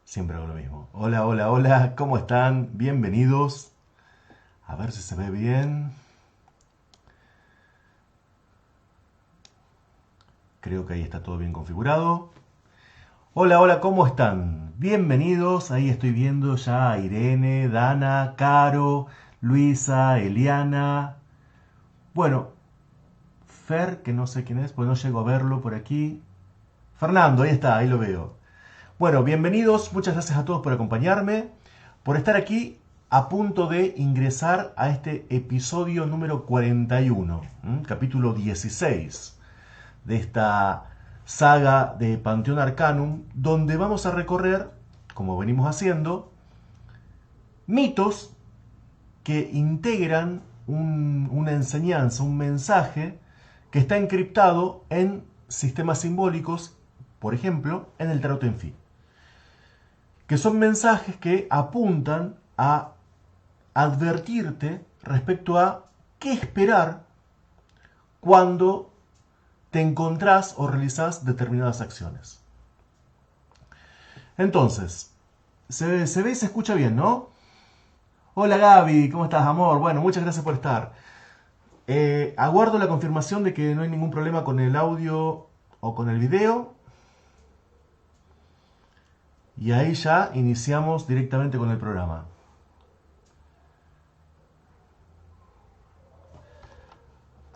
Siempre hago lo mismo. Hola, hola, hola, ¿cómo están? Bienvenidos. A ver si se ve bien. Creo que ahí está todo bien configurado. Hola, hola, ¿cómo están? Bienvenidos. Ahí estoy viendo ya a Irene, Dana, Caro, Luisa, Eliana. Bueno, Fer, que no sé quién es, pues no llego a verlo por aquí. Fernando, ahí está, ahí lo veo. Bueno, bienvenidos, muchas gracias a todos por acompañarme, por estar aquí a punto de ingresar a este episodio número 41, capítulo 16 de esta saga de Panteón Arcanum, donde vamos a recorrer, como venimos haciendo, mitos que integran una enseñanza, un mensaje que está encriptado en sistemas simbólicos, por ejemplo, en el Tarot en Fi, que son mensajes que apuntan a advertirte respecto a qué esperar cuando te encontrás o realizás determinadas acciones. Entonces, se ve y se escucha bien, ¿no? Hola Gaby, ¿cómo estás, amor? Bueno, muchas gracias por estar. Aguardo la confirmación de que no hay ningún problema con el audio o con el video. Y ahí ya iniciamos directamente con el programa.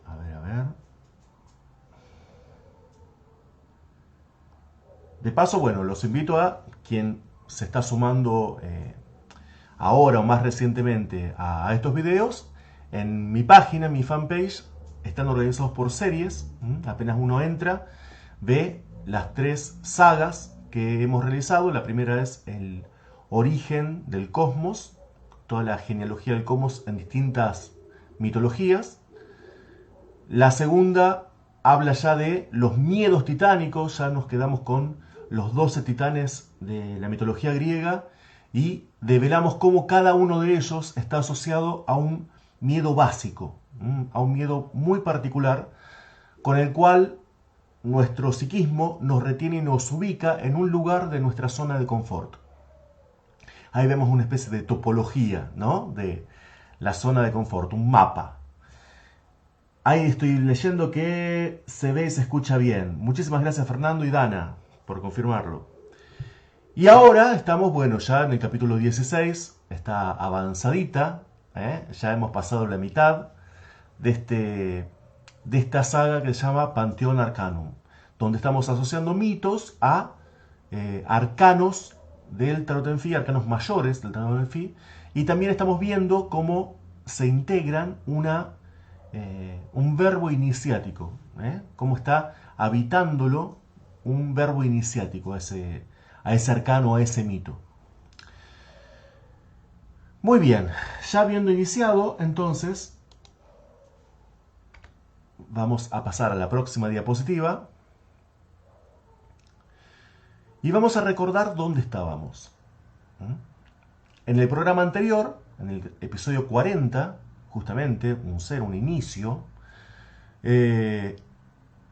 A ver, a ver. De paso, bueno, los invito a quien se está sumando ahora o más recientemente a estos videos. En mi página, en mi fanpage, están organizados por series. Apenas uno entra, ve las tres sagas que hemos realizado. La primera es el origen del cosmos, toda la genealogía del cosmos en distintas mitologías. La segunda habla ya de los miedos titánicos, ya nos quedamos con los 12 titanes de la mitología griega y develamos cómo cada uno de ellos está asociado a un miedo básico, a un miedo muy particular, con el cual nuestro psiquismo nos retiene y nos ubica en un lugar de nuestra zona de confort. Ahí vemos una especie de topología, ¿no? De la zona de confort, un mapa. Ahí estoy leyendo que se ve y se escucha bien. Muchísimas gracias Fernando y Dana por confirmarlo. Y ahora estamos, bueno, ya en el capítulo 16, está avanzadita, ya hemos pasado la mitad de, de esta saga que se llama Panteón Arcanum, donde estamos asociando mitos a arcanos del Tarot en Fi, arcanos mayores del Tarot en Fi, y también estamos viendo cómo se integran un verbo iniciático, cómo está habitándolo un verbo iniciático a ese arcano, a ese mito. Muy bien, ya habiendo iniciado, entonces vamos a pasar a la próxima diapositiva y vamos a recordar dónde estábamos. En el programa anterior, en el episodio 40, justamente, un ser, un inicio, eh,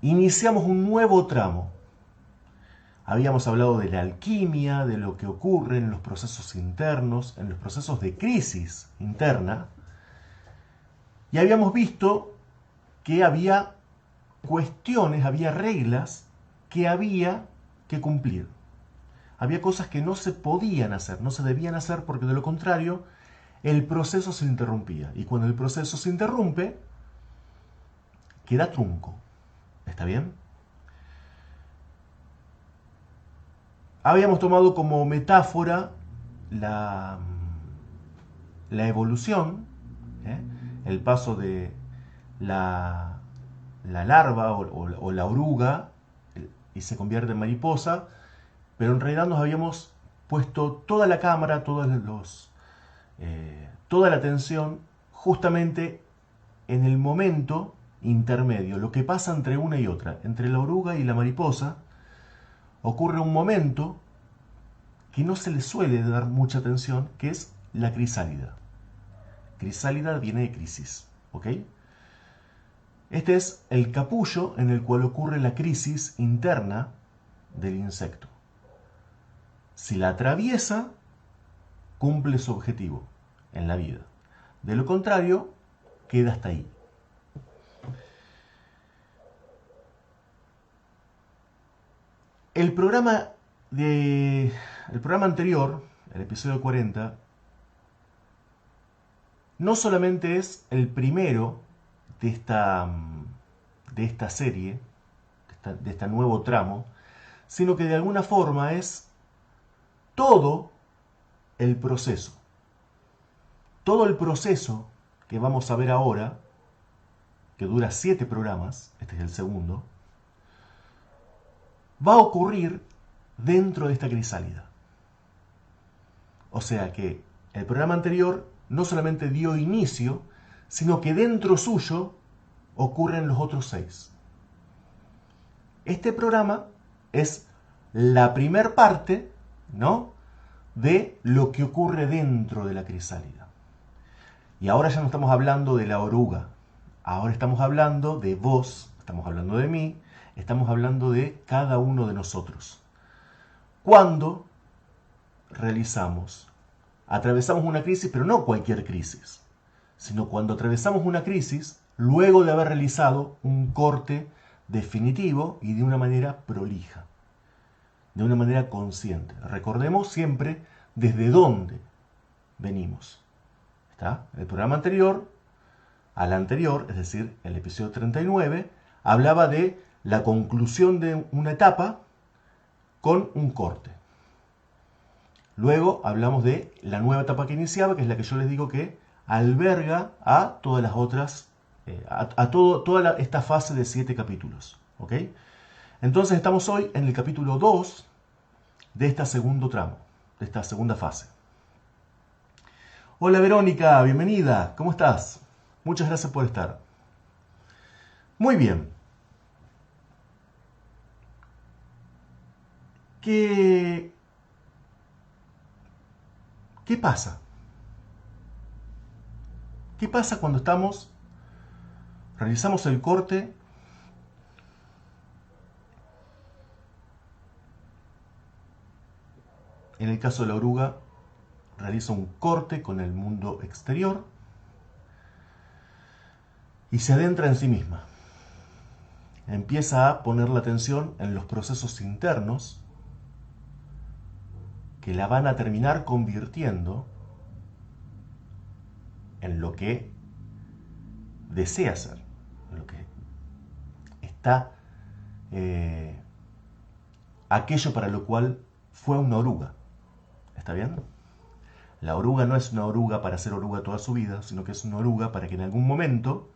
iniciamos un nuevo tramo. Habíamos hablado de la alquimia, de lo que ocurre en los procesos internos, en los procesos de crisis interna, y habíamos visto que había cuestiones, había reglas que había que cumplir. Había cosas que no se podían hacer, no se debían hacer porque de lo contrario el proceso se interrumpía. Y cuando el proceso se interrumpe, queda trunco. ¿Está bien? Habíamos tomado como metáfora la, la evolución, ¿eh? El paso de la, la larva o la oruga y se convierte en mariposa, pero en realidad nos habíamos puesto toda la cámara, toda la atención justamente en el momento intermedio, lo que pasa entre una y otra, entre la oruga y la mariposa, ocurre un momento que no se le suele dar mucha atención, que es la crisálida. Crisálida viene de crisis, ¿ok? Este es el capullo en el cual ocurre la crisis interna del insecto. Si la atraviesa, cumple su objetivo en la vida. De lo contrario, queda hasta ahí. El programa anterior, el episodio 40, no solamente es el primero de esta serie, de este nuevo tramo, sino que de alguna forma es todo el proceso. Todo el proceso que vamos a ver ahora, que dura 7 programas, este es el segundo, va a ocurrir dentro de esta crisálida. O sea que el programa anterior no solamente dio inicio, sino que dentro suyo ocurren los otros 6. Este programa es la primer parte, ¿no?, de lo que ocurre dentro de la crisálida. Y ahora ya no estamos hablando de la oruga, ahora estamos hablando de vos, estamos hablando de mí, estamos hablando de cada uno de nosotros. Cuando atravesamos una crisis, pero no cualquier crisis, sino cuando atravesamos una crisis luego de haber realizado un corte definitivo y de una manera prolija, de una manera consciente. Recordemos siempre desde dónde venimos. ¿Está? El programa anterior, al anterior, es decir, el episodio 39, hablaba de la conclusión de una etapa con un corte. Luego hablamos de la nueva etapa que iniciaba, que es la que yo les digo que alberga a todas las otras, toda esta fase de 7 capítulos. ¿Ok? Entonces estamos hoy en el capítulo 2 de este segundo tramo, de esta segunda fase. Hola Verónica, bienvenida, ¿cómo estás? Muchas gracias por estar. Muy bien. ¿Qué pasa? ¿Qué pasa cuando realizamos el corte en el caso de la oruga? Realiza un corte con el mundo exterior y se adentra en sí misma. Empieza a poner la atención en los procesos internos que la van a terminar convirtiendo en lo que desea ser, en lo que está, aquello para lo cual fue una oruga. ¿Está bien? La oruga no es una oruga para ser oruga toda su vida, sino que es una oruga para que en algún momento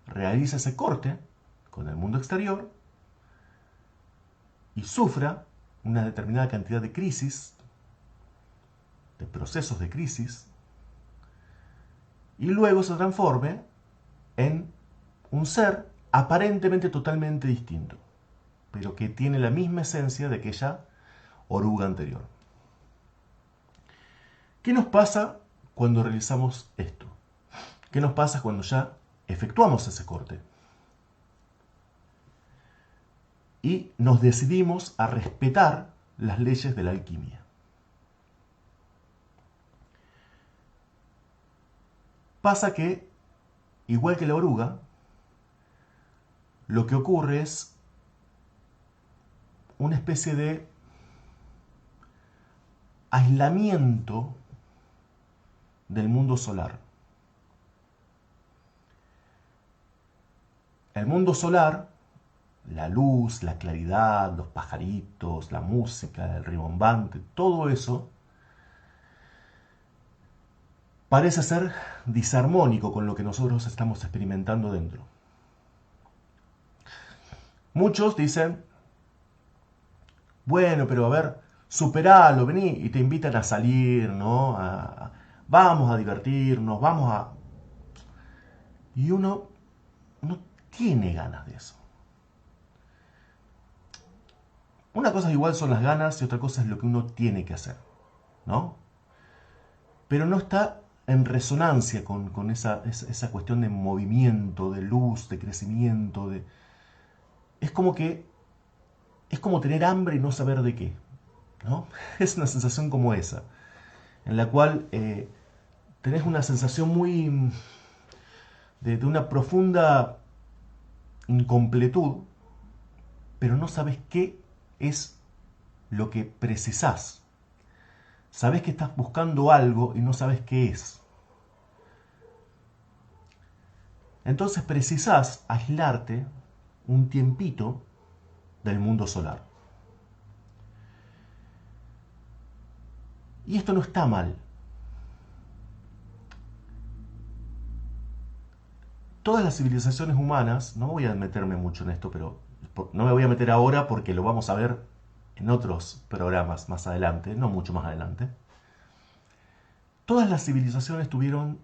realice ese corte con el mundo exterior y sufra una determinada cantidad de crisis, de procesos de crisis, y luego se transforme en un ser aparentemente totalmente distinto, pero que tiene la misma esencia de aquella oruga anterior. ¿Qué nos pasa cuando realizamos esto? ¿Qué nos pasa cuando ya efectuamos ese corte? Y nos decidimos a respetar las leyes de la alquimia. Pasa que, igual que la oruga, lo que ocurre es una especie de aislamiento del mundo solar. El mundo solar, la luz, la claridad, los pajaritos, la música, el rimbombante, todo eso parece ser disarmónico con lo que nosotros estamos experimentando dentro. Muchos dicen, bueno, pero a ver, superalo, vení, y te invitan a salir, ¿no? Vamos a divertirnos, vamos a... Y uno no tiene ganas de eso. Una cosa igual son las ganas y otra cosa es lo que uno tiene que hacer, ¿no? Pero no está en resonancia con esa cuestión de movimiento, de luz, de crecimiento, es como tener hambre y no saber de qué, ¿no? Es una sensación como esa, en la cual tenés una sensación muy de una profunda incompletud, pero no sabes qué es lo que precisás. Sabes que estás buscando algo y no sabes qué es. Entonces precisás aislarte un tiempito del mundo solar. Y esto no está mal. Todas las civilizaciones humanas, no voy a meterme mucho en esto, pero no me voy a meter ahora porque lo vamos a ver en otros programas más adelante, no mucho más adelante. Todas las civilizaciones tuvieron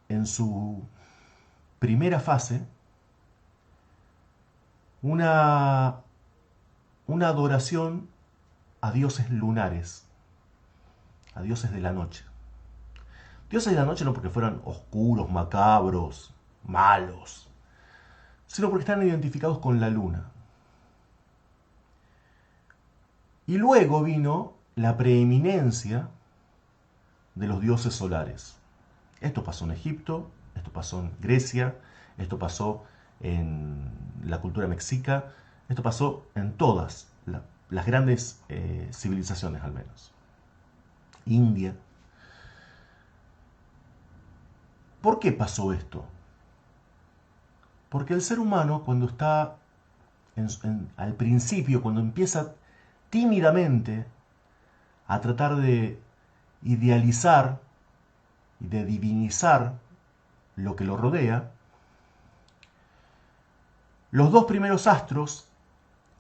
en su primera fase una adoración a dioses lunares, a dioses de la noche. Dioses de la noche no porque fueran oscuros, macabros, malos, sino porque están identificados con la luna. Y luego vino la preeminencia de los dioses solares. Esto pasó en Egipto, esto pasó en Grecia, esto pasó en la cultura mexica, esto pasó en todas las grandes civilizaciones al menos. India. ¿Por qué pasó esto? Porque el ser humano cuando está al principio, cuando empieza tímidamente a tratar de idealizar y de divinizar lo que lo rodea, los dos primeros astros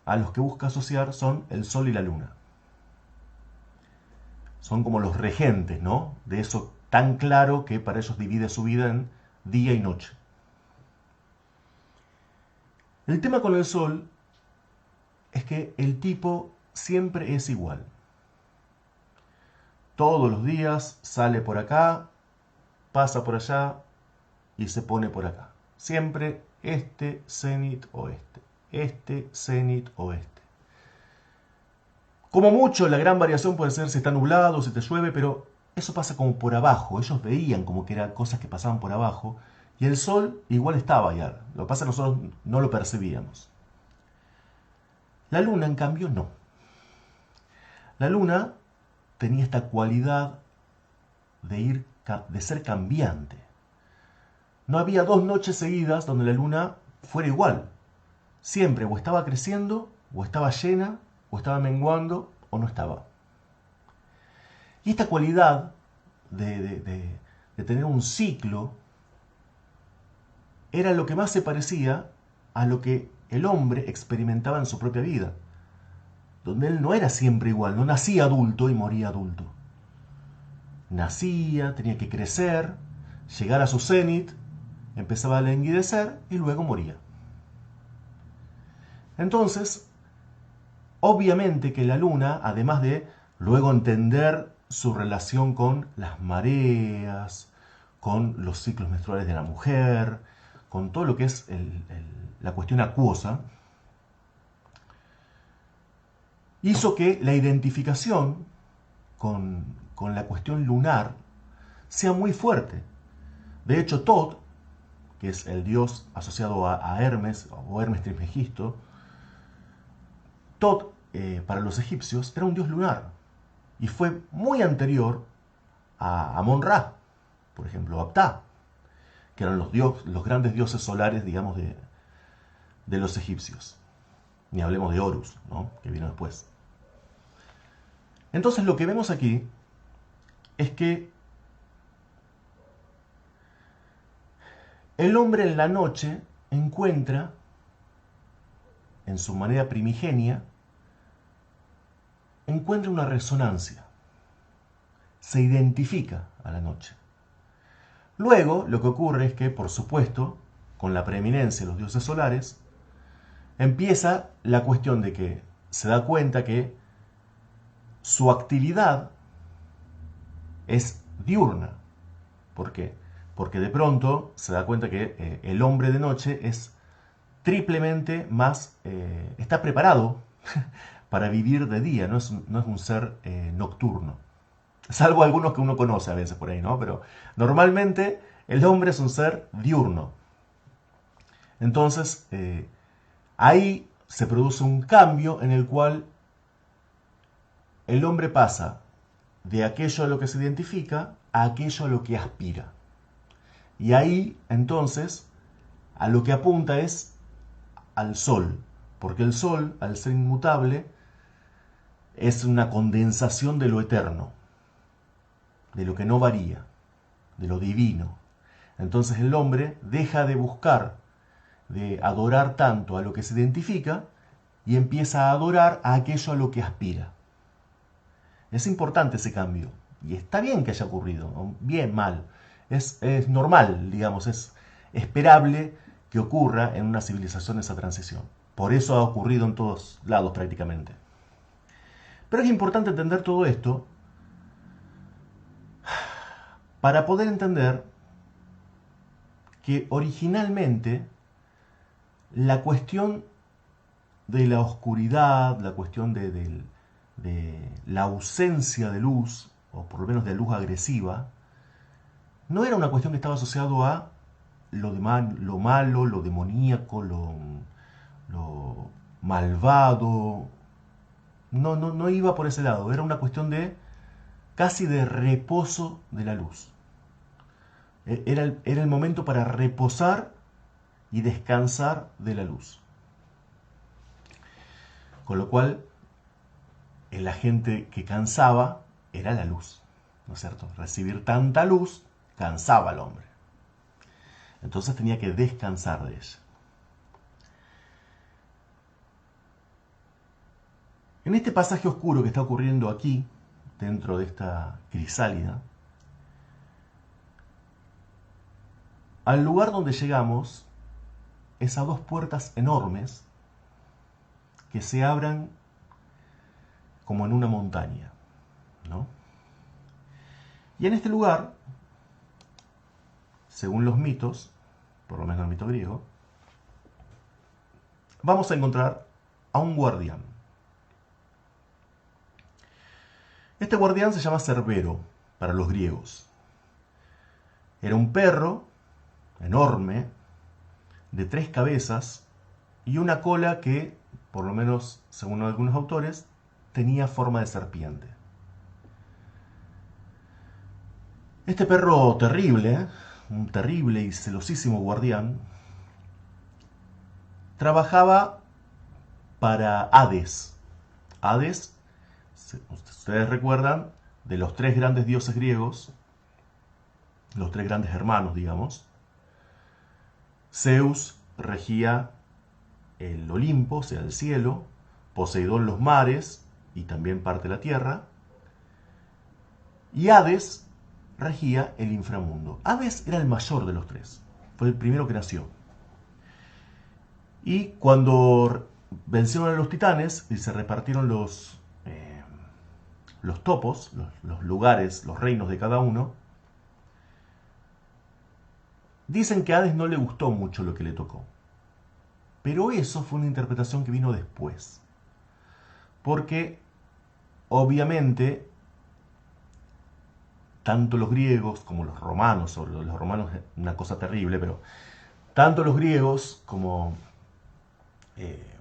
a los que busca asociar son el Sol y la Luna. Son como los regentes, ¿no? De eso tan claro que para ellos divide su vida en día y noche. El tema con el Sol es que el tipo siempre es igual. Todos los días sale por acá, pasa por allá y se pone por acá. Siempre este, cenit, oeste. Este, cenit, oeste. Como mucho, la gran variación puede ser si está nublado, si te llueve, pero eso pasa como por abajo. Ellos veían como que eran cosas que pasaban por abajo. Y el sol igual estaba allá. Lo que pasa es que nosotros no lo percibíamos. La luna, en cambio, no. La luna tenía esta cualidad de ser cambiante. No había 2 noches seguidas donde la luna fuera igual. Siempre o estaba creciendo, o estaba llena, o estaba menguando, o no estaba. Y esta cualidad de tener un ciclo era lo que más se parecía a lo que el hombre experimentaba en su propia vida, donde él no era siempre igual, no nacía adulto y moría adulto. Nacía, tenía que crecer, llegar a su cenit, empezaba a languidecer y luego moría. Entonces, obviamente que la luna, además de luego entender su relación con las mareas, con los ciclos menstruales de la mujer, con todo lo que es la cuestión acuosa, hizo que la identificación con la cuestión lunar sea muy fuerte. De hecho, Thoth, que es el dios asociado a Hermes, o Hermes Trismegisto, Thoth, para los egipcios, era un dios lunar. Y fue muy anterior a Amon-Ra, por ejemplo, a Ptah, que eran los grandes dioses solares, digamos, de los egipcios. Ni hablemos de Horus, ¿no? Que vino después. Entonces lo que vemos aquí es que el hombre en la noche encuentra, en su manera primigenia, encuentra una resonancia. Se identifica a la noche. Luego, lo que ocurre es que, por supuesto, con la preeminencia de los dioses solares, empieza la cuestión de que se da cuenta que su actividad es diurna. ¿Por qué? Porque de pronto se da cuenta que el hombre de noche es triplemente más, está preparado para vivir de día, no es un ser nocturno. Salvo algunos que uno conoce a veces por ahí, ¿no? Pero normalmente el hombre es un ser diurno. Entonces, ahí se produce un cambio en el cual el hombre pasa de aquello a lo que se identifica a aquello a lo que aspira. Y ahí, entonces, a lo que apunta es al sol, porque el sol, al ser inmutable, es una condensación de lo eterno, de lo que no varía, de lo divino. Entonces el hombre deja de buscar, de adorar tanto a lo que se identifica y empieza a adorar a aquello a lo que aspira. Es importante ese cambio y está bien que haya ocurrido, bien, mal. Es normal, digamos, es esperable que ocurra en una civilización esa transición. Por eso ha ocurrido en todos lados prácticamente. Pero es importante entender todo esto para poder entender que originalmente la cuestión de la oscuridad, la cuestión de la ausencia de luz, o por lo menos de luz agresiva, no era una cuestión que estaba asociado a lo malo, lo demoníaco, lo malvado. No iba por ese lado, era una cuestión de casi de reposo de la luz. Era el momento para reposar y descansar de la luz. Con lo cual, el agente que cansaba era la luz, ¿no es cierto? Recibir tanta luz cansaba al hombre. Entonces tenía que descansar de ella. En este pasaje oscuro que está ocurriendo aquí, dentro de esta crisálida, al lugar donde llegamos es a dos puertas enormes que se abran como en una montaña, ¿no? Y en este lugar, según los mitos, por lo menos el mito griego, vamos a encontrar a un guardián. Este guardián se llama Cerbero para los griegos. Era un perro enorme, de 3 cabezas y una cola que, por lo menos según algunos autores, tenía forma de serpiente. Este perro terrible, un terrible y celosísimo guardián, trabajaba para Hades. Hades, ustedes recuerdan, de los 3 grandes dioses griegos, los 3 grandes hermanos, digamos. Zeus regía el Olimpo, o sea, el cielo, Poseidón los mares y también parte de la tierra, y Hades regía el inframundo. Hades era el mayor de los 3, fue el primero que nació. Y cuando vencieron a los titanes y se repartieron los topos, los lugares, los reinos de cada uno, dicen que a Hades no le gustó mucho lo que le tocó. Pero eso fue una interpretación que vino después. Porque, obviamente, tanto los griegos como los romanos, sobre los romanos es una cosa terrible, pero tanto los griegos como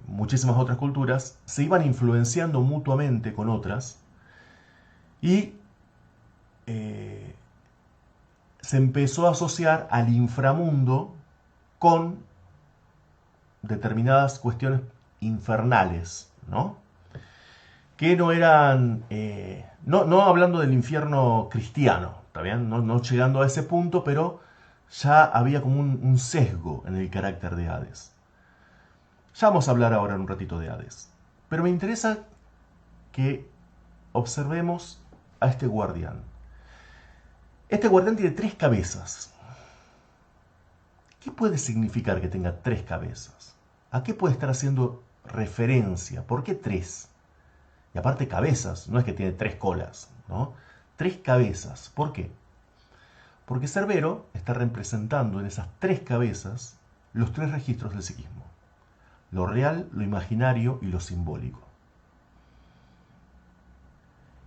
muchísimas otras culturas se iban influenciando mutuamente con otras y se empezó a asociar al inframundo con determinadas cuestiones infernales, ¿no? Que no eran, no hablando del infierno cristiano, ¿está bien? No llegando a ese punto, pero ya había como un sesgo en el carácter de Hades. Ya vamos a hablar ahora en un ratito de Hades. Pero me interesa que observemos a este guardián. Este guardián tiene 3 cabezas. ¿Qué puede significar que tenga 3 cabezas? ¿A qué puede estar haciendo referencia? ¿Por qué 3? Y aparte cabezas, no es que tiene 3 colas, ¿no? 3 cabezas. ¿Por qué? Porque Cerbero está representando en esas 3 cabezas los 3 registros del psiquismo. Lo real, lo imaginario y lo simbólico.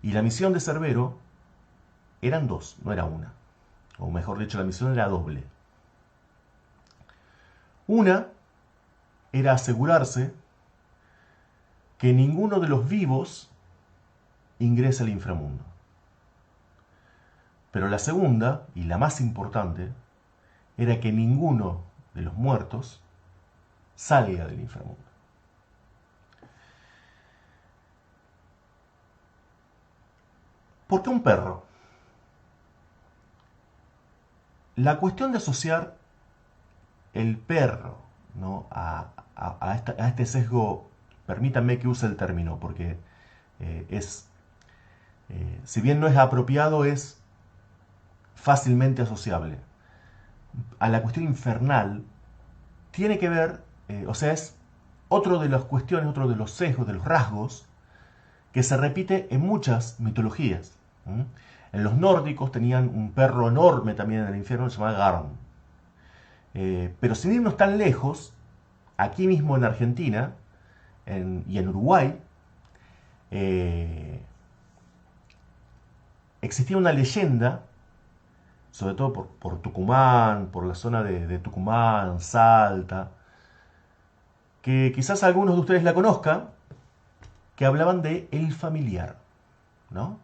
Y la misión de Cerbero eran dos, no era una. O mejor dicho, la misión era doble. Una era asegurarse que ninguno de los vivos ingrese al inframundo. Pero la segunda, y la más importante, era que ninguno de los muertos salga del inframundo. ¿Por qué un perro? La cuestión de asociar el perro, ¿no?, a este sesgo, permítanme que use el término, porque si bien no es apropiado, es fácilmente asociable a la cuestión infernal, tiene que ver, o sea, es otro de las cuestiones, otro de los sesgos, de los rasgos, que se repite en muchas mitologías. En los nórdicos tenían un perro enorme también en el infierno, se llamaba Garm. Pero sin irnos tan lejos, aquí mismo en Argentina y en Uruguay, existía una leyenda, sobre todo por Tucumán, por la zona de Tucumán, Salta, que quizás algunos de ustedes la conozcan, que hablaban de el familiar, ¿no?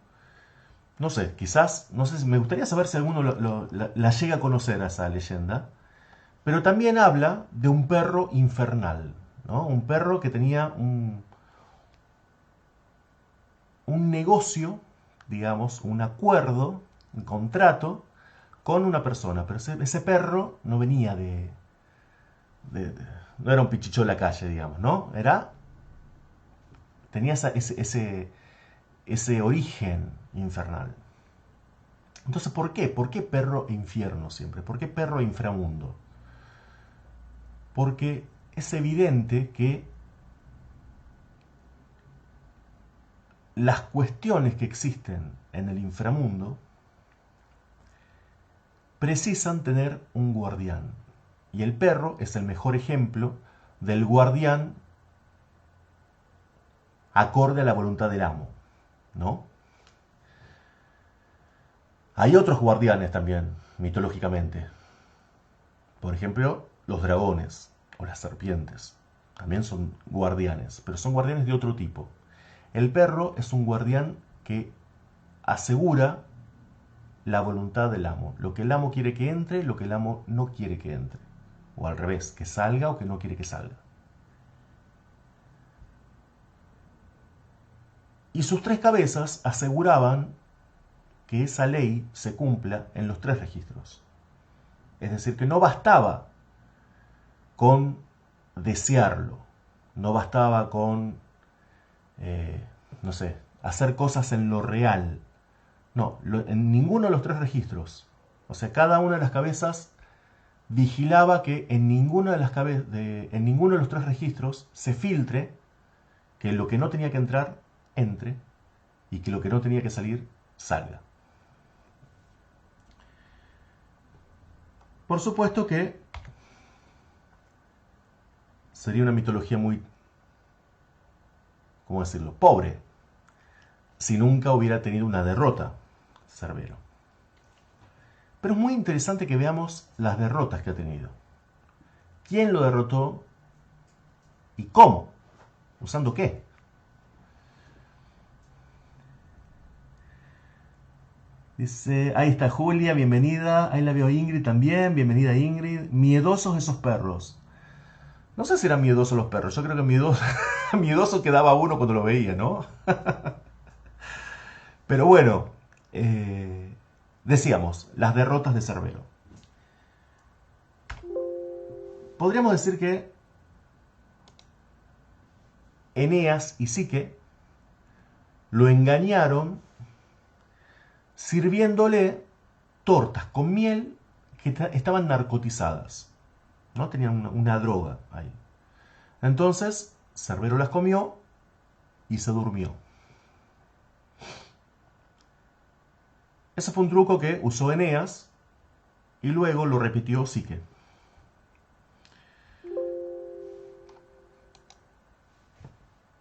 No sé, quizás, no sé, me gustaría saber si alguno la llega a conocer a esa leyenda, pero también habla de un perro infernal, ¿no? Un perro que tenía un negocio, digamos, un acuerdo, un contrato con una persona, pero ese perro no venía no era un pichicho de la calle, digamos, ¿no? Tenía ese origen infernal. Entonces, ¿por qué? ¿Por qué perro e infierno siempre? ¿Por qué perro e inframundo? Porque es evidente que las cuestiones que existen en el inframundo precisan tener un guardián. Y el perro es el mejor ejemplo del guardián acorde a la voluntad del amo, ¿no? Hay otros guardianes también, mitológicamente. Por ejemplo, los dragones o las serpientes. También son guardianes, pero son guardianes de otro tipo. El perro es un guardián que asegura la voluntad del amo. Lo que el amo quiere que entre, lo que el amo no quiere que entre. O al revés, que salga o que no quiere que salga. Y sus tres cabezas aseguraban que esa ley se cumpla en los tres registros. Es decir, que no bastaba con desearlo, no bastaba con, no sé, hacer cosas en lo real. No, en ninguno de los tres registros. O sea, cada una de las cabezas vigilaba que en ninguno en ninguno de los tres registros se filtre que lo que no tenía que entrar, entre, y que lo que no tenía que salir, salga. Por supuesto que sería una mitología muy, ¿cómo decirlo?, pobre, si nunca hubiera tenido una derrota, Cerbero. Pero es muy interesante que veamos las derrotas que ha tenido. ¿Quién lo derrotó y cómo? ¿Usando qué? Dice, ahí está Julia, bienvenida. Ahí la veo Ingrid también, bienvenida Ingrid. Miedosos esos perros. No sé si eran miedosos los perros, yo creo que miedoso quedaba uno cuando lo veía, ¿no? Pero bueno, decíamos, las derrotas de Cerbero. Podríamos decir que Eneas y Psique lo engañaron sirviéndole tortas con miel que estaban narcotizadas, ¿no? Tenían una droga ahí. Entonces, Cerbero las comió y se durmió. Ese fue un truco que usó Eneas y luego lo repitió Psique.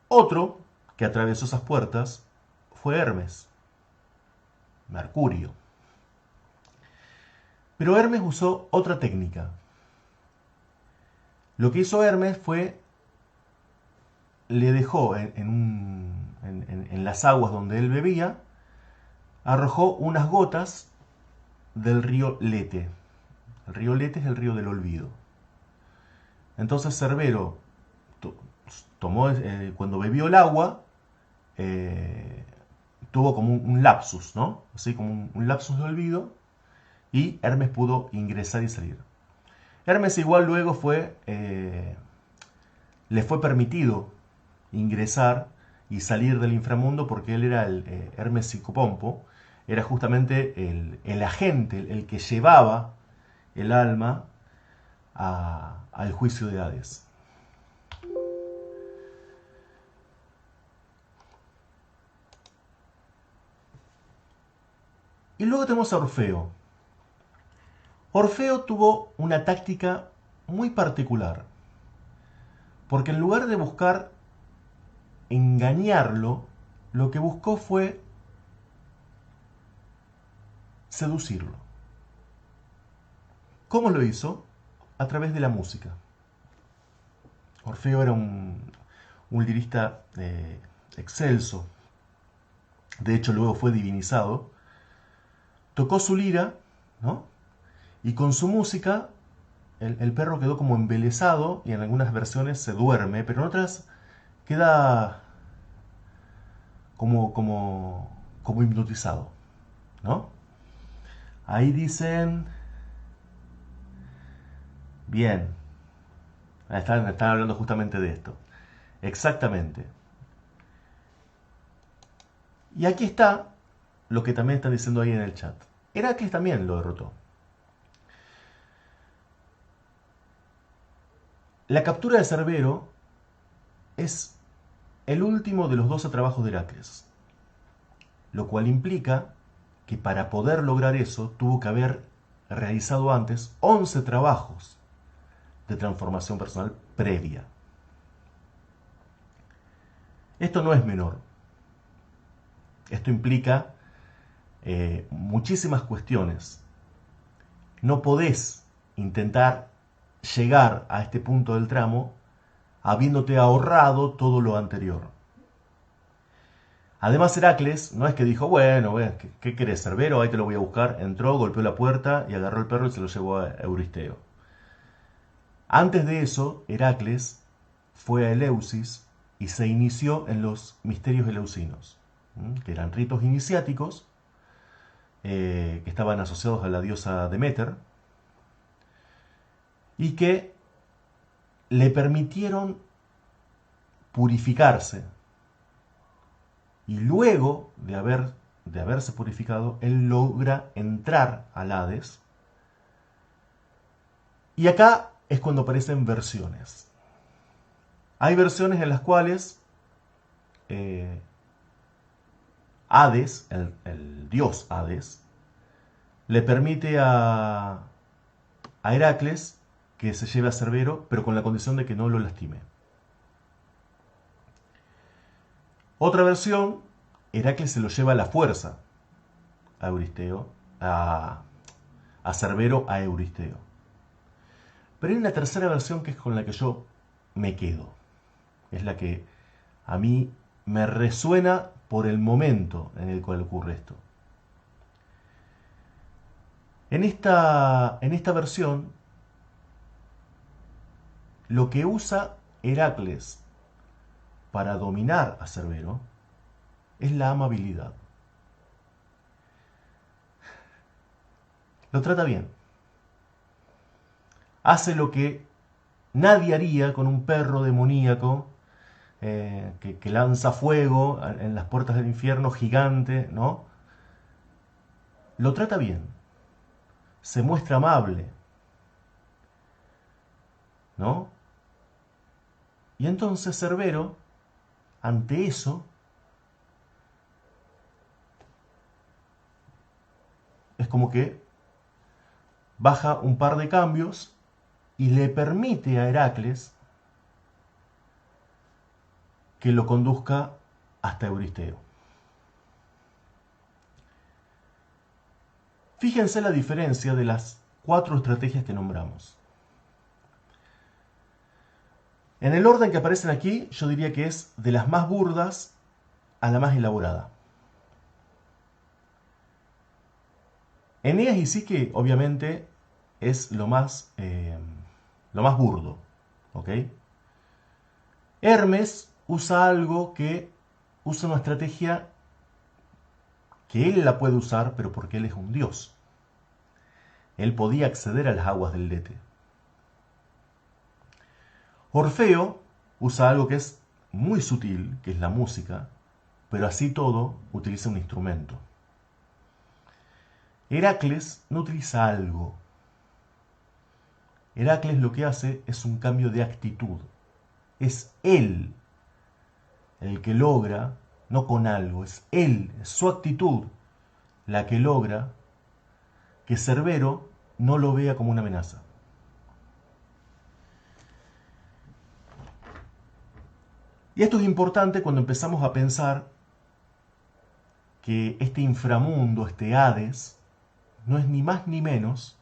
Otro que atravesó esas puertas fue Hermes, Mercurio. Pero Hermes usó otra técnica. Lo que hizo Hermes fue, le dejó en las aguas donde él bebía, arrojó unas gotas del río Lete. El río Lete es el río del olvido. Entonces Cerbero tomó, cuando bebió el agua, tuvo como un lapsus, ¿no? Así como un lapsus de olvido, y Hermes pudo ingresar y salir. Hermes igual luego le fue permitido ingresar y salir del inframundo porque él era el Hermes Psicopompo, era justamente el agente, el que llevaba el alma al juicio de Hades. Y luego tenemos a Orfeo. Orfeo tuvo una táctica muy particular, porque en lugar de buscar engañarlo, lo que buscó fue seducirlo. ¿Cómo lo hizo? A través de la música. Orfeo era un lirista excelso, de hecho luego fue divinizado, tocó su lira, ¿no? Y con su música el perro quedó como embelesado y en algunas versiones se duerme, pero en otras queda como hipnotizado, ¿no? Ahí dicen, bien, están hablando justamente de esto, exactamente. Y aquí está lo que también están diciendo ahí en el chat. Heracles también lo derrotó. La captura de Cerbero es el último de los 12 trabajos de Heracles, lo cual implica que para poder lograr eso tuvo que haber realizado antes 11 trabajos de transformación personal previa. Esto no es menor. Esto implica muchísimas cuestiones. No podés intentar llegar a este punto del tramo habiéndote ahorrado todo lo anterior. Además, Heracles no es que dijo, bueno, ¿qué querés, Cerbero? Ahí te lo voy a buscar. Entró, golpeó la puerta y agarró el perro y se lo llevó a Euristeo. Antes de eso, Heracles fue a Eleusis y se inició en los misterios eleusinos, que eran ritos iniciáticos que estaban asociados a la diosa Demeter y que le permitieron purificarse. Y luego de haberse purificado, él logra entrar al Hades. Y acá es cuando aparecen versiones. Hay versiones en las cuales Hades, el dios Hades, le permite a Heracles que se lleve a Cerbero, pero con la condición de que no lo lastime. Otra versión, Heracles se lo lleva a la fuerza a Euristeo, a Cerbero, a Euristeo. Pero hay una tercera versión que es con la que yo me quedo. Es la que a mí me resuena por el momento en el cual ocurre esto. En esta versión, lo que usa Heracles para dominar a Cerbero es la amabilidad. Lo trata bien. Hace lo que nadie haría con un perro demoníaco que lanza fuego en las puertas del infierno gigante, ¿no? Lo trata bien. Se muestra amable, ¿no? Y entonces Cerbero, ante eso, es como que baja un par de cambios y le permite a Heracles que lo conduzca hasta Euristeo. Fíjense la diferencia de las 4 estrategias que nombramos. En el orden que aparecen aquí, yo diría que es de las más burdas a la más elaborada. Eneas y Psique, obviamente, es lo más burdo. ¿Ok? Hermes usa algo que usa una estrategia que él la puede usar, pero porque él es un dios. Él podía acceder a las aguas del Lete. Orfeo usa algo que es muy sutil, que es la música, pero así todo utiliza un instrumento. Heracles no utiliza algo. Heracles lo que hace es un cambio de actitud. Es él el que logra, no con algo, es él, es su actitud la que logra que Cerbero no lo vea como una amenaza. Y esto es importante cuando empezamos a pensar que este inframundo, este Hades, no es ni más ni menos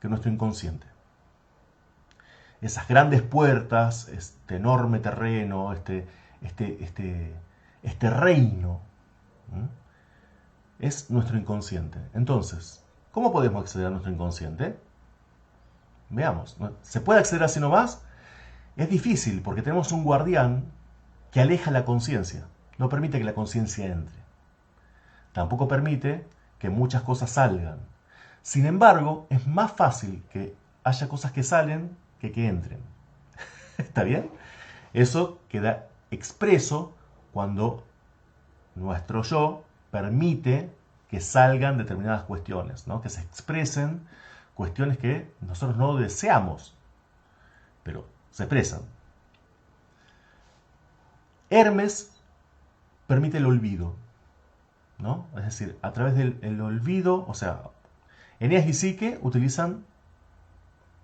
que nuestro inconsciente. Esas grandes puertas, este enorme terreno, este reino, es nuestro inconsciente. Entonces, ¿cómo podemos acceder a nuestro inconsciente? Veamos, ¿se puede acceder así nomás? Es difícil porque tenemos un guardián que aleja la conciencia, no permite que la conciencia entre. Tampoco permite que muchas cosas salgan. Sin embargo, es más fácil que haya cosas que salen que entren. ¿Está bien? Eso queda expreso cuando nuestro yo permite que salgan determinadas cuestiones, ¿no? Que se expresen cuestiones que nosotros no deseamos, pero se expresan. Hermes permite el olvido, ¿no? Es decir, a través del olvido, o sea, Eneas y Psique utilizan,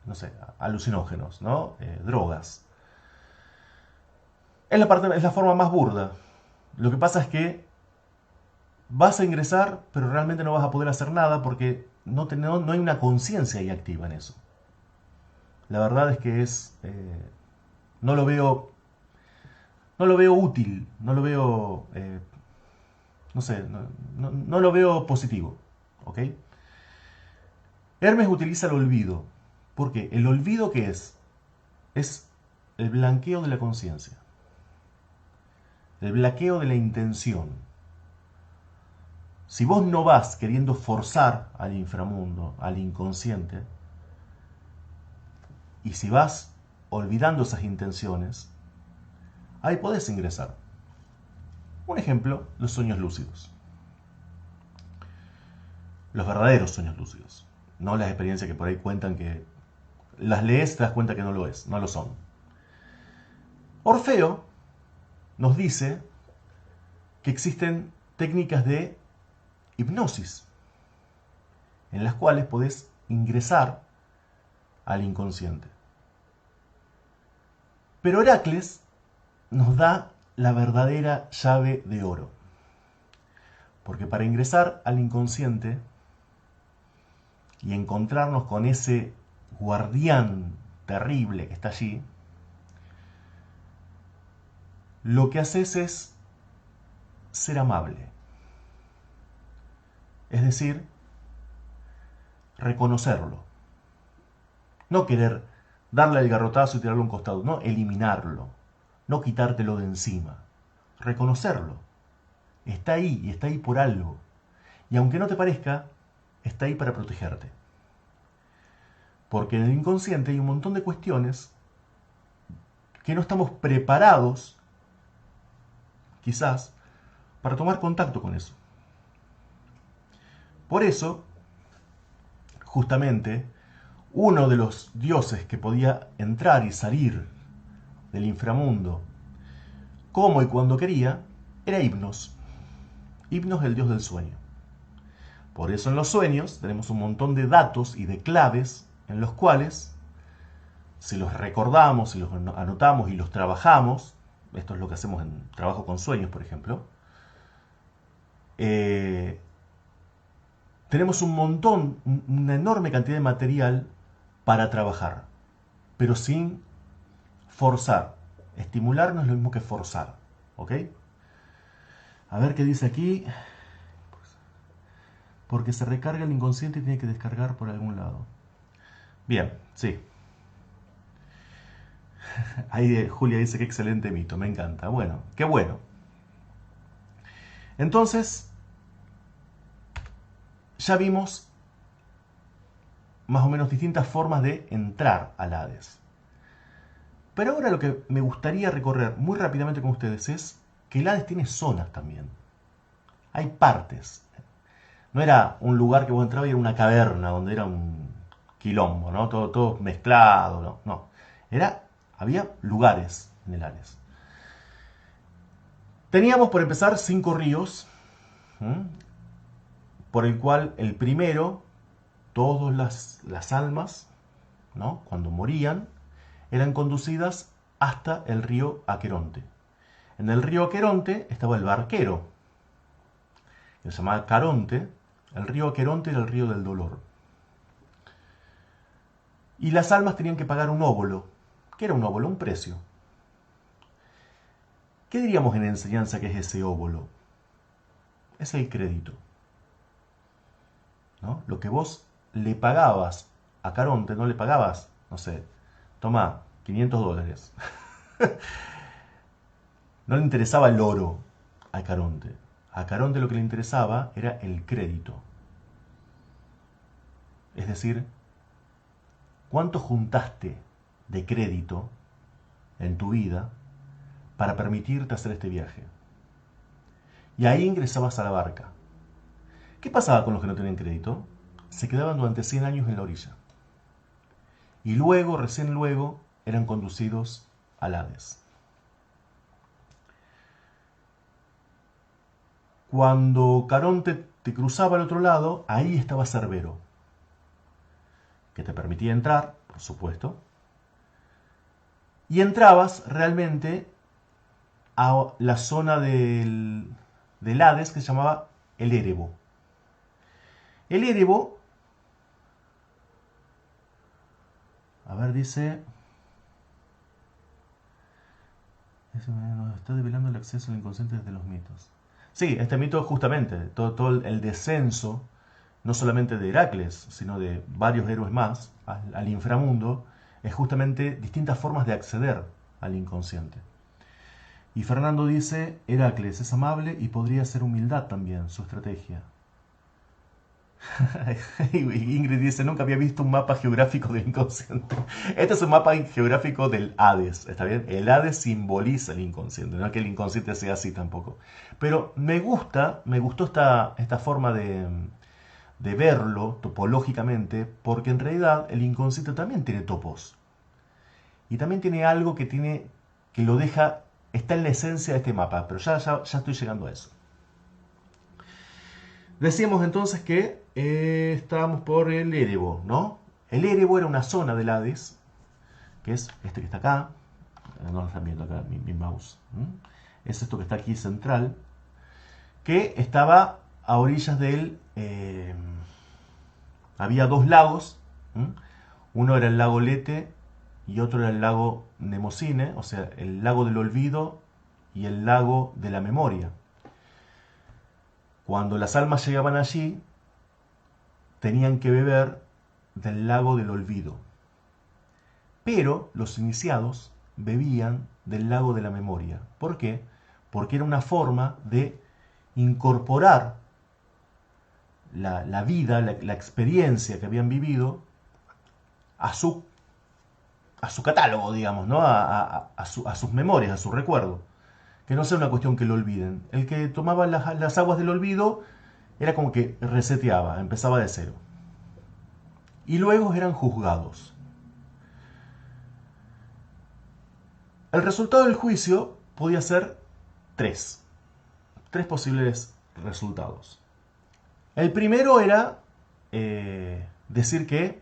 no sé, alucinógenos, ¿no? Drogas. Es la forma más burda. Lo que pasa es que vas a ingresar, pero realmente no vas a poder hacer nada porque no hay una conciencia ahí activa en eso. La verdad es que no lo veo útil, no lo veo, no sé, no lo veo positivo, ¿ok? Hermes utiliza el olvido. ¿Por qué? ¿El olvido qué es? Es el blanqueo de la conciencia, el blanqueo de la intención. Si vos no vas queriendo forzar al inframundo, al inconsciente, y si vas olvidando esas intenciones, ahí podés ingresar. Un ejemplo, los sueños lúcidos. Los verdaderos sueños lúcidos. No las experiencias que por ahí cuentan que las lees, te das cuenta que no lo es, no lo son. Orfeo nos dice que existen técnicas de hipnosis en las cuales podés ingresar al inconsciente. Pero Heracles nos da la verdadera llave de oro. Porque para ingresar al inconsciente y encontrarnos con ese guardián terrible que está allí, lo que haces es ser amable. Es decir, reconocerlo. No querer darle el garrotazo y tirarlo a un costado, no, eliminarlo, no quitártelo de encima, reconocerlo. Está ahí y está ahí por algo. Y aunque no te parezca, está ahí para protegerte. Porque en el inconsciente hay un montón de cuestiones que no estamos preparados, quizás, para tomar contacto con eso. Por eso, justamente, uno de los dioses que podía entrar y salir del inframundo como y cuando quería era Hipnos. Hipnos, el dios del sueño. Por eso en los sueños tenemos un montón de datos y de claves en los cuales, si los recordamos, si los anotamos y los trabajamos, esto es lo que hacemos en trabajo con sueños, por ejemplo, tenemos un montón, una enorme cantidad de material para trabajar, pero sin forzar. Estimular no es lo mismo que forzar, ¿ok? A ver qué dice aquí. Porque se recarga el inconsciente y tiene que descargar por algún lado. Bien, sí. Ahí Julia dice que excelente mito, me encanta. Bueno, qué bueno. Entonces, ya vimos más o menos distintas formas de entrar al Hades. Pero ahora lo que me gustaría recorrer muy rápidamente con ustedes es que el Hades tiene zonas también. Hay partes. No era un lugar que vos entrabas y era una caverna donde era un quilombo, ¿no? Todo mezclado, no. Había lugares en el Hades. Teníamos, por empezar, 5 ríos, por el cual el primero, todas las almas, ¿no? Cuando morían, eran conducidas hasta el río Aqueronte. En el río Aqueronte estaba el barquero, que se llamaba Caronte. El río Aqueronte era el río del dolor. Y las almas tenían que pagar un óbolo. ¿Qué era un óbolo? Un precio. ¿Qué diríamos en enseñanza que es ese óbolo? Es el crédito, ¿no? Lo que vos le pagabas a Caronte, no le pagabas, no sé, toma, $500. No le interesaba el oro a Caronte. A Caronte lo que le interesaba era el crédito. Es decir, ¿cuánto juntaste de crédito en tu vida para permitirte hacer este viaje? Y ahí ingresabas a la barca. ¿Qué pasaba con los que no tenían crédito? Se quedaban durante 100 años en la orilla. Y luego, recién luego, eran conducidos al Hades. Cuando Caronte te cruzaba al otro lado, ahí estaba Cerbero, que te permitía entrar, por supuesto, y entrabas realmente a la zona del Hades que se llamaba el Erebo. El Erebo, a ver, dice, está develando el acceso al inconsciente desde los mitos. Sí, este mito justamente, todo el descenso, no solamente de Heracles, sino de varios héroes más, al inframundo, es justamente distintas formas de acceder al inconsciente. Y Fernando dice, Heracles es amable y podría ser humildad también, su estrategia. Ingrid dice, nunca había visto un mapa geográfico del inconsciente. Este es un mapa geográfico del Hades, ¿está bien? El Hades simboliza el inconsciente, no es que el inconsciente sea así tampoco. Pero me gustó esta forma de verlo topológicamente, porque en realidad el inconsciente también tiene topos. Y también tiene algo que lo deja, está en la esencia de este mapa, pero ya estoy llegando a eso. Decíamos entonces que estábamos por el Erebo, ¿no? El Erebo era una zona del Hades, que es este que está acá, no lo están viendo acá mi mouse, es esto que está aquí central, que estaba a orillas del... había 2 lagos, uno era el lago Lete y otro era el lago Mnemosine, o sea, el lago del olvido y el lago de la memoria. Cuando las almas llegaban allí, tenían que beber del lago del olvido. Pero los iniciados bebían del lago de la memoria. ¿Por qué? Porque era una forma de incorporar la vida, la experiencia que habían vivido a su catálogo, digamos, ¿no? a sus memorias, a su recuerdo. Que no sea una cuestión que lo olviden. El que tomaba las aguas del olvido era como que reseteaba, empezaba de cero. Y luego eran juzgados. El resultado del juicio podía ser 3 posibles resultados. El primero era decir que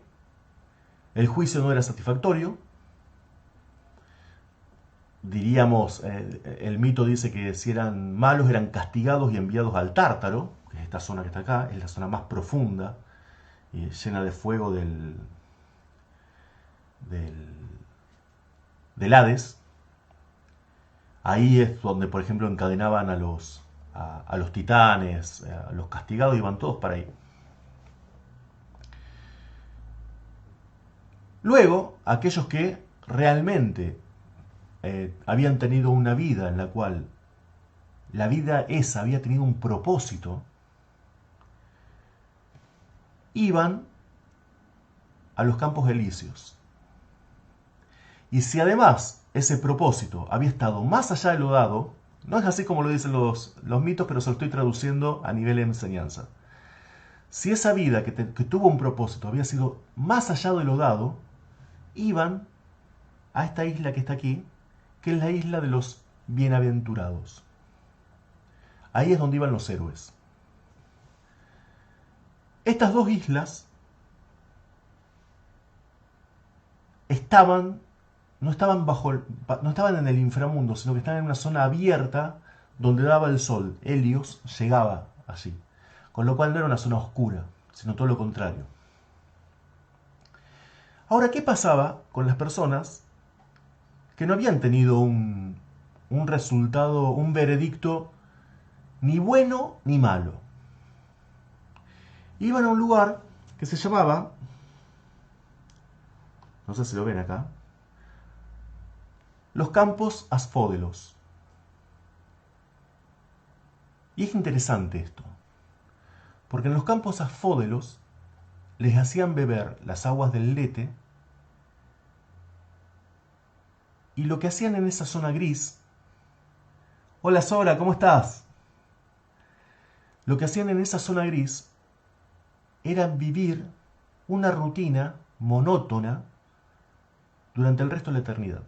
el juicio no era satisfactorio. Diríamos, el mito dice que si eran malos eran castigados y enviados al Tártaro, que es esta zona que está acá, es la zona más profunda y llena de fuego del, del Hades. Ahí es donde, por ejemplo, encadenaban a los titanes, a los castigados, iban todos para ahí. Luego, aquellos que realmente habían tenido una vida en la cual la vida esa había tenido un propósito, iban a los campos elíseos. Y si además ese propósito había estado más allá de lo dado, no es así como lo dicen los mitos, pero se lo estoy traduciendo a nivel de enseñanza. Si esa vida que tuvo un propósito había sido más allá de lo dado, iban a esta isla que está aquí, que es la isla de los bienaventurados. Ahí es donde iban los héroes. Estas dos islas no estaban en el inframundo, sino que estaban en una zona abierta donde daba el sol. Helios llegaba allí. Con lo cual no era una zona oscura, sino todo lo contrario. Ahora, ¿qué pasaba con las personas que no habían tenido un resultado, un veredicto ni bueno ni malo? Iban a un lugar que se llamaba, no sé si lo ven acá, los campos asfódelos. Y es interesante esto, porque en los campos asfódelos les hacían beber las aguas del Lete, y lo que hacían en esa zona gris... Hola Sora, ¿cómo estás? Lo que hacían en esa zona gris era vivir una rutina monótona durante el resto de la eternidad.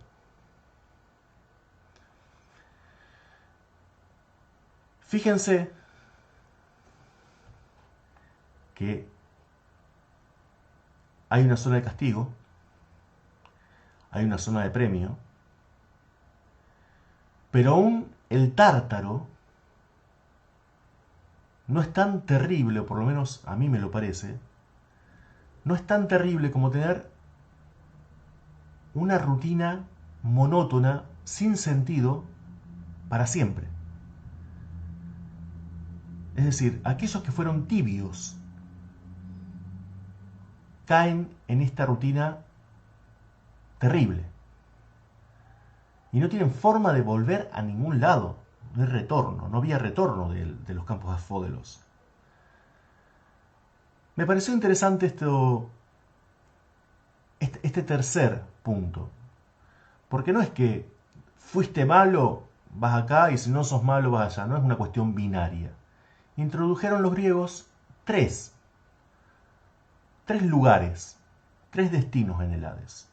Fíjense que hay una zona de castigo, hay una zona de premio, pero aún el Tártaro no es tan terrible, o por lo menos a mí me lo parece, no es tan terrible como tener una rutina monótona, sin sentido, para siempre. Es decir, aquellos que fueron tibios caen en esta rutina terrible y no tienen forma de volver a ningún lado. No hay retorno, no había retorno de los campos asfódelos. Me pareció interesante este tercer punto, porque no es que fuiste malo, vas acá, y si no sos malo, vas allá. No es una cuestión binaria. Introdujeron los griegos tres lugares, tres destinos en el Hades.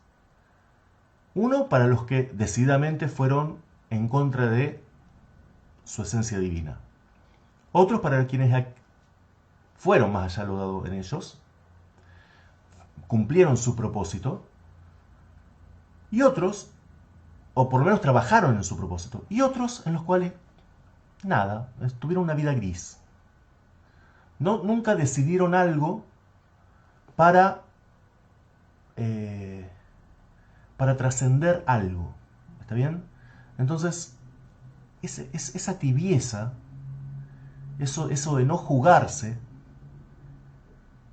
Uno para los que decididamente fueron en contra de su esencia divina. Otros para quienes fueron más allá de lo dado en ellos, cumplieron su propósito. Y otros, o por lo menos trabajaron en su propósito. Y otros en los cuales, nada, tuvieron una vida gris. No, nunca decidieron algo para trascender algo. ¿Está bien? Entonces, esa tibieza, eso de no jugarse,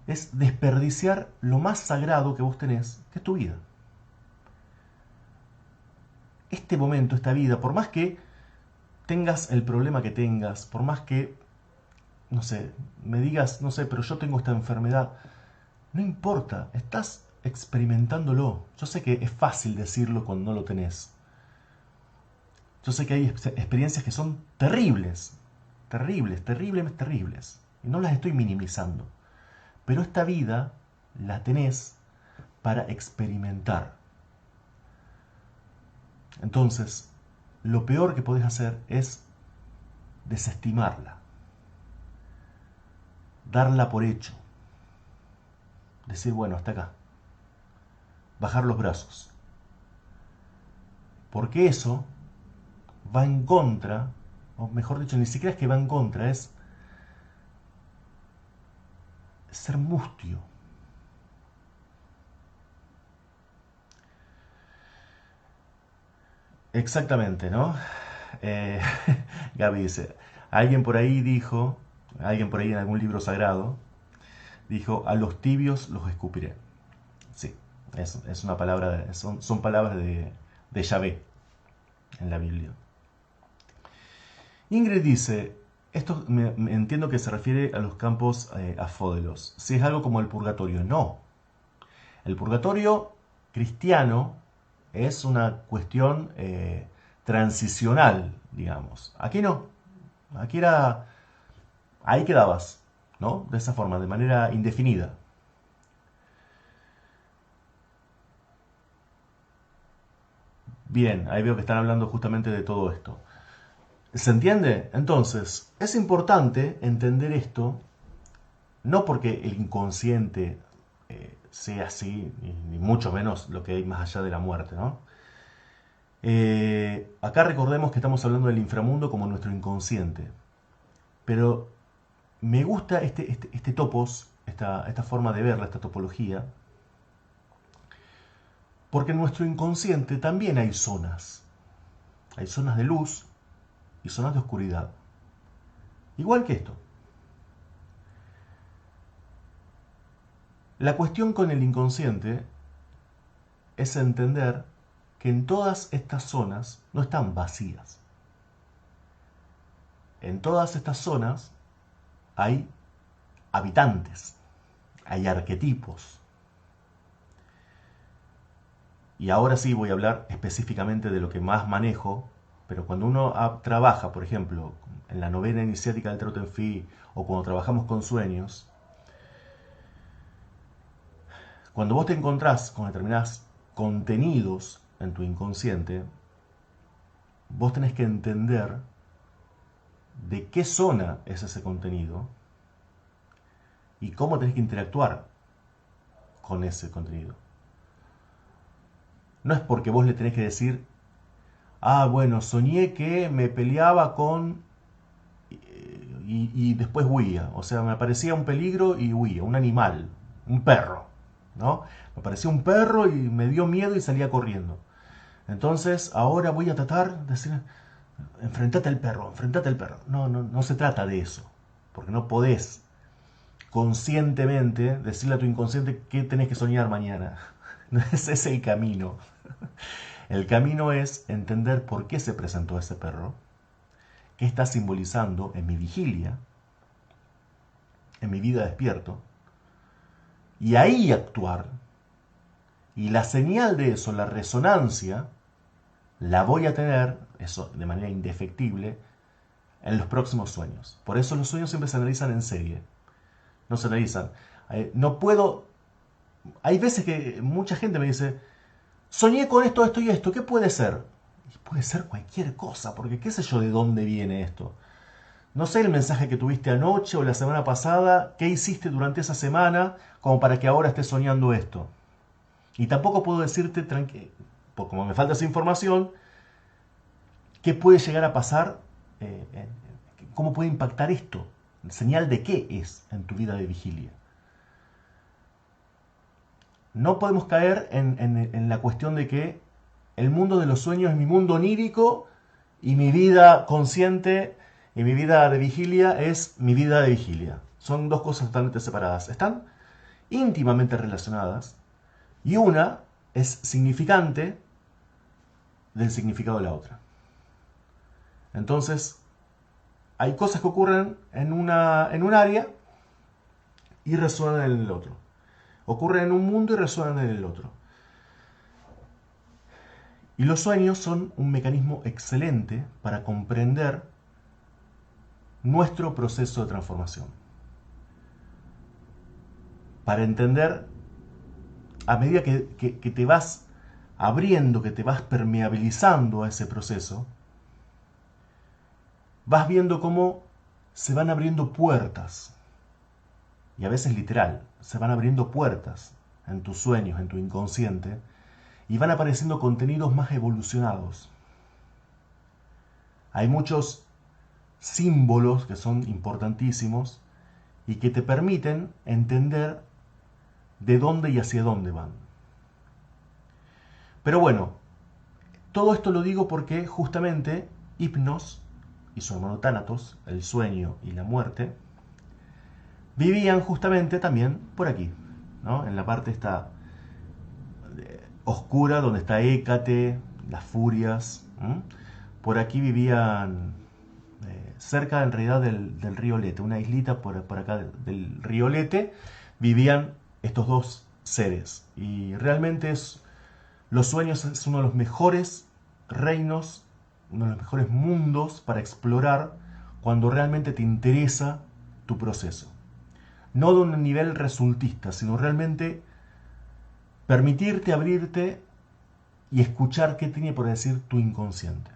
es desperdiciar lo más sagrado que vos tenés, que es tu vida. Este momento, esta vida, por más que tengas el problema que tengas, por más que, no sé, me digas, no sé, pero yo tengo esta enfermedad, no importa, estás experimentándolo. Yo sé que es fácil decirlo cuando no lo tenés. Yo sé que hay experiencias que son terribles, terribles, terribles, terribles, y no las estoy minimizando. Pero esta vida la tenés para experimentar. Entonces, lo peor que podés hacer es desestimarla, darla por hecho, decir, bueno, hasta acá, bajar los brazos. Porque eso va en contra, o mejor dicho, ni siquiera es que va en contra, es ser mustio. Exactamente, ¿no? Eh, Gaby dice, alguien por ahí dijo, alguien por ahí en algún libro sagrado, dijo, a los tibios los escupiré. Sí, es una palabra, son palabras de Yahvé en la Biblia. Ingrid dice, esto entiendo que se refiere a los campos afódelos. Si es algo como el purgatorio, no. El purgatorio cristiano es una cuestión transicional, digamos. Aquí no. Aquí era, ahí quedabas, ¿no? De esa forma, de manera indefinida. Bien, ahí veo que están hablando justamente de todo esto. ¿Se entiende? Entonces, es importante entender esto, no porque el inconsciente sea así, ni mucho menos lo que hay más allá de la muerte, ¿no? Acá recordemos que estamos hablando del inframundo como nuestro inconsciente, pero me gusta este topos, esta forma de verla, esta topología, porque en nuestro inconsciente también hay zonas. Hay zonas de luz y zonas de oscuridad. Igual que esto. La cuestión con el inconsciente es entender que en todas estas zonas no están vacías. En todas estas zonas hay habitantes, hay arquetipos. Y ahora sí voy a hablar específicamente de lo que más manejo, pero cuando uno trabaja, por ejemplo, en la novena iniciática del Tarot en Fi, o cuando trabajamos con sueños, cuando vos te encontrás con determinados contenidos en tu inconsciente, vos tenés que entender de qué zona es ese contenido y cómo tenés que interactuar con ese contenido. No es porque vos le tenés que decir, ah, bueno, soñé que me peleaba con y después huía. O sea, me aparecía un peligro y huía, un animal, un perro, ¿no? Me aparecía un perro y me dio miedo y salía corriendo. Entonces, ahora voy a tratar de decir, enfrentate al perro, enfrentate al perro. No, no, no se trata de eso, porque no podés conscientemente decirle a tu inconsciente qué tenés que soñar mañana. No es ese el camino. El camino es entender por qué se presentó ese perro, qué está simbolizando en mi vigilia, en mi vida despierto, y ahí actuar. Y la señal de eso, la resonancia, la voy a tener, eso de manera indefectible, en los próximos sueños. Por eso los sueños siempre se analizan en serie. No se analizan. No puedo... Hay veces que mucha gente me dice, soñé con esto, esto y esto, ¿qué puede ser? Y puede ser cualquier cosa, porque qué sé yo de dónde viene esto. No sé el mensaje que tuviste anoche o la semana pasada, qué hiciste durante esa semana como para que ahora estés soñando esto. Y tampoco puedo decirte, por como me falta esa información, qué puede llegar a pasar, cómo puede impactar esto, señal de qué es en tu vida de vigilia. No podemos caer en la cuestión de que el mundo de los sueños es mi mundo onírico y mi vida consciente y mi vida de vigilia es mi vida de vigilia. Son dos cosas totalmente separadas. Están íntimamente relacionadas y una es significante del significado de la otra. Entonces, hay cosas que ocurren en un área y resuenan en el otro. Ocurren en un mundo y resuenan en el otro. Y los sueños son un mecanismo excelente para comprender nuestro proceso de transformación. Para entender, a medida que te vas abriendo, que te vas permeabilizando a ese proceso, vas viendo cómo se van abriendo puertas. Y a veces literal, se van abriendo puertas en tus sueños, en tu inconsciente, y van apareciendo contenidos más evolucionados. Hay muchos símbolos que son importantísimos y que te permiten entender de dónde y hacia dónde van. Pero bueno, todo esto lo digo porque justamente Hipnos y su hermano Tánatos, el sueño y la muerte, vivían justamente también por aquí, ¿no? En la parte esta oscura donde está Hécate, las furias. Por aquí vivían cerca en realidad del río Lete, una islita por acá del río Lete, vivían estos dos seres. Y realmente los sueños es uno de los mejores reinos, uno de los mejores mundos para explorar cuando realmente te interesa tu proceso. No de un nivel resultista, sino realmente permitirte abrirte y escuchar qué tiene por decir tu inconsciente.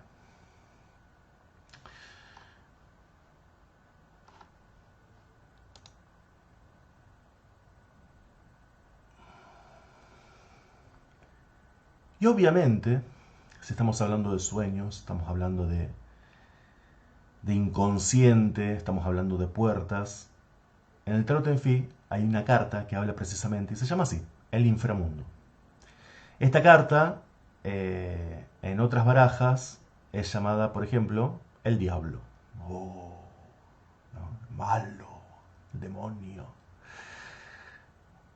Y obviamente, si estamos hablando de sueños, estamos hablando de inconsciente, estamos hablando de puertas, en el Tarot Enfi hay una carta que habla precisamente, y se llama así, el inframundo. Esta carta, en otras barajas, es llamada, por ejemplo, el diablo. Oh, ¿no? Malo, demonio.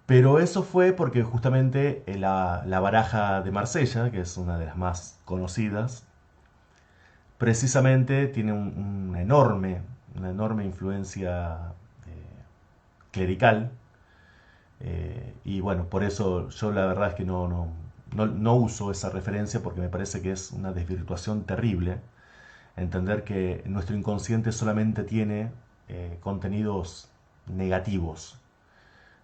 Pero eso fue porque justamente la baraja de Marsella, que es una de las más conocidas, precisamente tiene una enorme influencia clerical. Y bueno, por eso yo la verdad es que no uso esa referencia porque me parece que es una desvirtuación terrible. Entender que nuestro inconsciente solamente tiene contenidos negativos.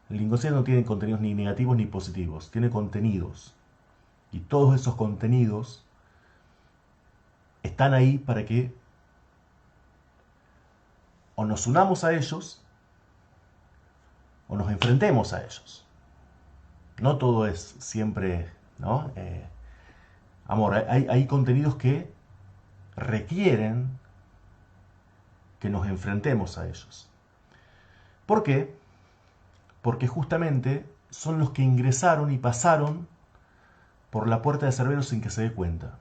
El inconsciente no tiene contenidos ni negativos ni positivos, tiene contenidos. Y todos esos contenidos están ahí para que o nos unamos a ellos o nos enfrentemos a ellos. No todo es siempre, ¿no? Amor, hay contenidos que requieren que nos enfrentemos a ellos. ¿Por qué? Porque justamente son los que ingresaron y pasaron por la puerta de Cerbero sin que se dé cuenta.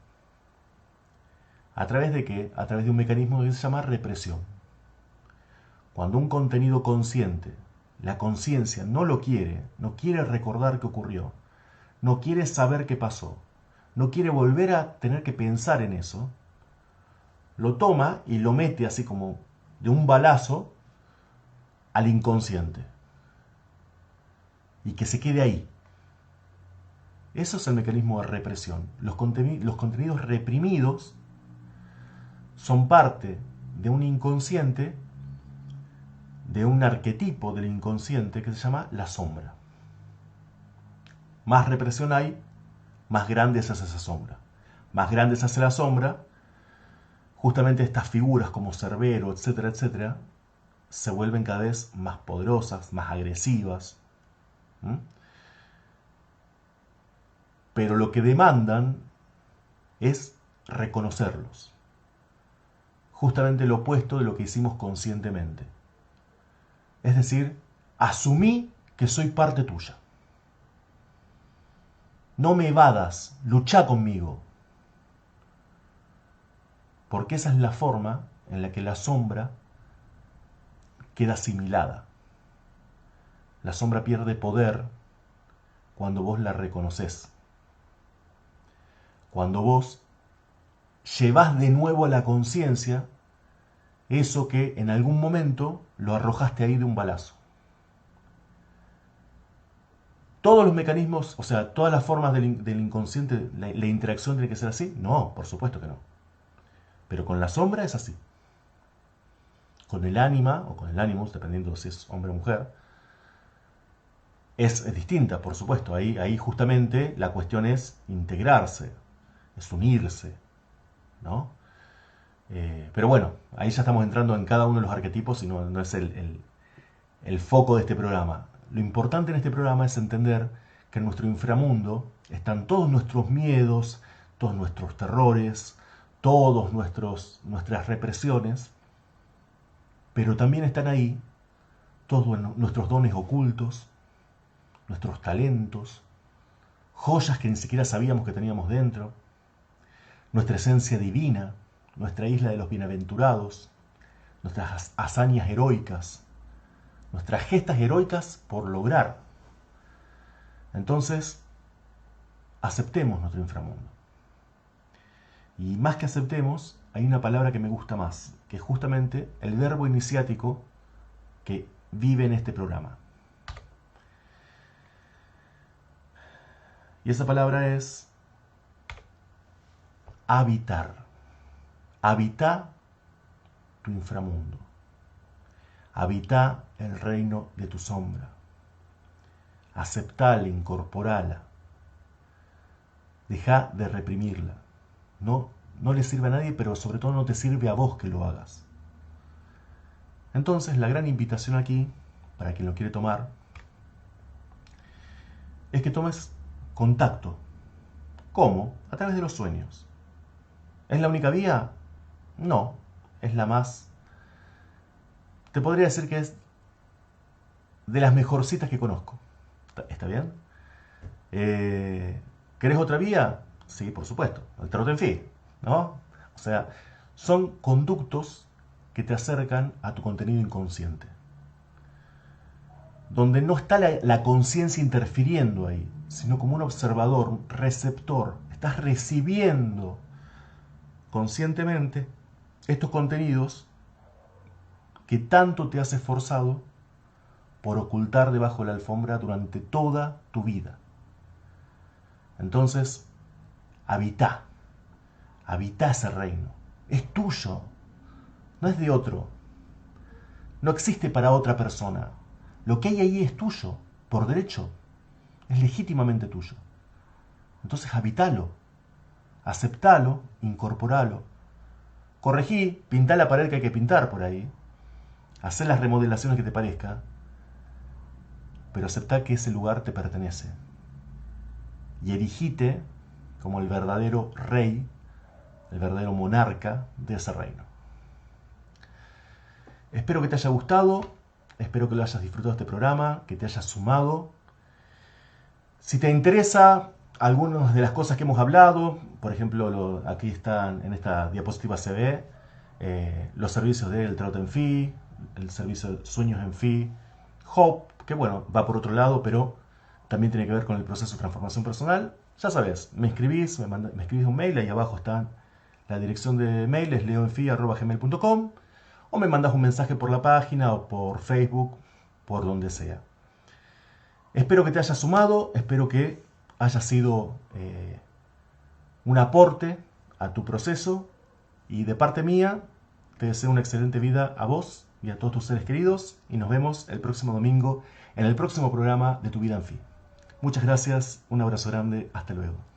¿A través de qué? A través de un mecanismo que se llama represión. Cuando un contenido consciente, la conciencia no lo quiere, no quiere recordar qué ocurrió, no quiere saber qué pasó, no quiere volver a tener que pensar en eso, lo toma y lo mete así como de un balazo al inconsciente. Y que se quede ahí. Eso es el mecanismo de represión. Los contenidos reprimidos son parte de un inconsciente, de un arquetipo del inconsciente que se llama la sombra. Más represión hay, más grande se hace esa sombra. Más grande se hace la sombra, justamente estas figuras como Cerbero, etcétera, etcétera, se vuelven cada vez más poderosas, más agresivas. Pero lo que demandan es reconocerlos. Justamente lo opuesto de lo que hicimos conscientemente. Es decir, asumí que soy parte tuya. No me evadas, lucha conmigo. Porque esa es la forma en la que la sombra queda asimilada. La sombra pierde poder cuando vos la reconoces. Cuando vos llevás de nuevo a la conciencia eso que en algún momento lo arrojaste ahí de un balazo. Todos los mecanismos, o sea, todas las formas del inconsciente, la interacción tiene que ser así. No, por supuesto que no. Pero con la sombra es así. Con el ánima o con el ánimos, dependiendo si es hombre o mujer, es distinta, por supuesto. Ahí justamente la cuestión es integrarse, es unirse, ¿no? Pero bueno, ahí ya estamos entrando en cada uno de los arquetipos y no es el foco de este programa. Lo importante en este programa es entender que en nuestro inframundo están todos nuestros miedos, todos nuestros terrores, todas nuestras represiones, pero también están ahí todos nuestros dones ocultos, nuestros talentos, joyas que ni siquiera sabíamos que teníamos dentro, nuestra esencia divina, nuestra isla de los bienaventurados, nuestras hazañas heroicas, nuestras gestas heroicas por lograr. Entonces, aceptemos nuestro inframundo. Y más que aceptemos, hay una palabra que me gusta más, que es justamente el verbo iniciático que vive en este programa. Y esa palabra es habitar. Habita tu inframundo. Habita el reino de tu sombra. Aceptala, incorporala. Deja de reprimirla. No le sirve a nadie, pero sobre todo no te sirve a vos que lo hagas. Entonces, la gran invitación aquí, para quien lo quiere tomar, es que tomes contacto. ¿Cómo? A través de los sueños. ¿Es la única vía? No, es la más... Te podría decir que es de las mejorcitas que conozco. ¿Está bien? ¿Querés otra vía? Sí, por supuesto. El tarot en fin, ¿no? O sea, son conductos que te acercan a tu contenido inconsciente. Donde no está la conciencia interfiriendo ahí, sino como un observador, un receptor. Estás recibiendo conscientemente estos contenidos que tanto te has esforzado por ocultar debajo de la alfombra durante toda tu vida. Entonces, habita ese reino. Es tuyo, no es de otro. No existe para otra persona. Lo que hay ahí es tuyo, por derecho. Es legítimamente tuyo. Entonces, habitalo, aceptalo, incorporalo. Corregí, pintá la pared que hay que pintar por ahí. Hacé las remodelaciones que te parezca. Pero aceptá que ese lugar te pertenece. Y erigite como el verdadero rey, el verdadero monarca de ese reino. Espero que te haya gustado, espero que lo hayas disfrutado de este programa, que te hayas sumado. Si te interesa algunas de las cosas que hemos hablado, por ejemplo, aquí están en esta diapositiva se ve los servicios del Tarot en Fi, el servicio de Sueños en Fi, Hope, que bueno, va por otro lado, pero también tiene que ver con el proceso de transformación personal. Ya sabes, me escribís un mail, ahí abajo está la dirección de mail, es leoenfi@gmail.com, o me mandas un mensaje por la página o por Facebook, por donde sea. Espero que te hayas sumado, espero que haya sido un aporte a tu proceso, y de parte mía te deseo una excelente vida a vos y a todos tus seres queridos, y nos vemos el próximo domingo en el próximo programa de Tu Vida en Fi. Muchas gracias, un abrazo grande, hasta luego.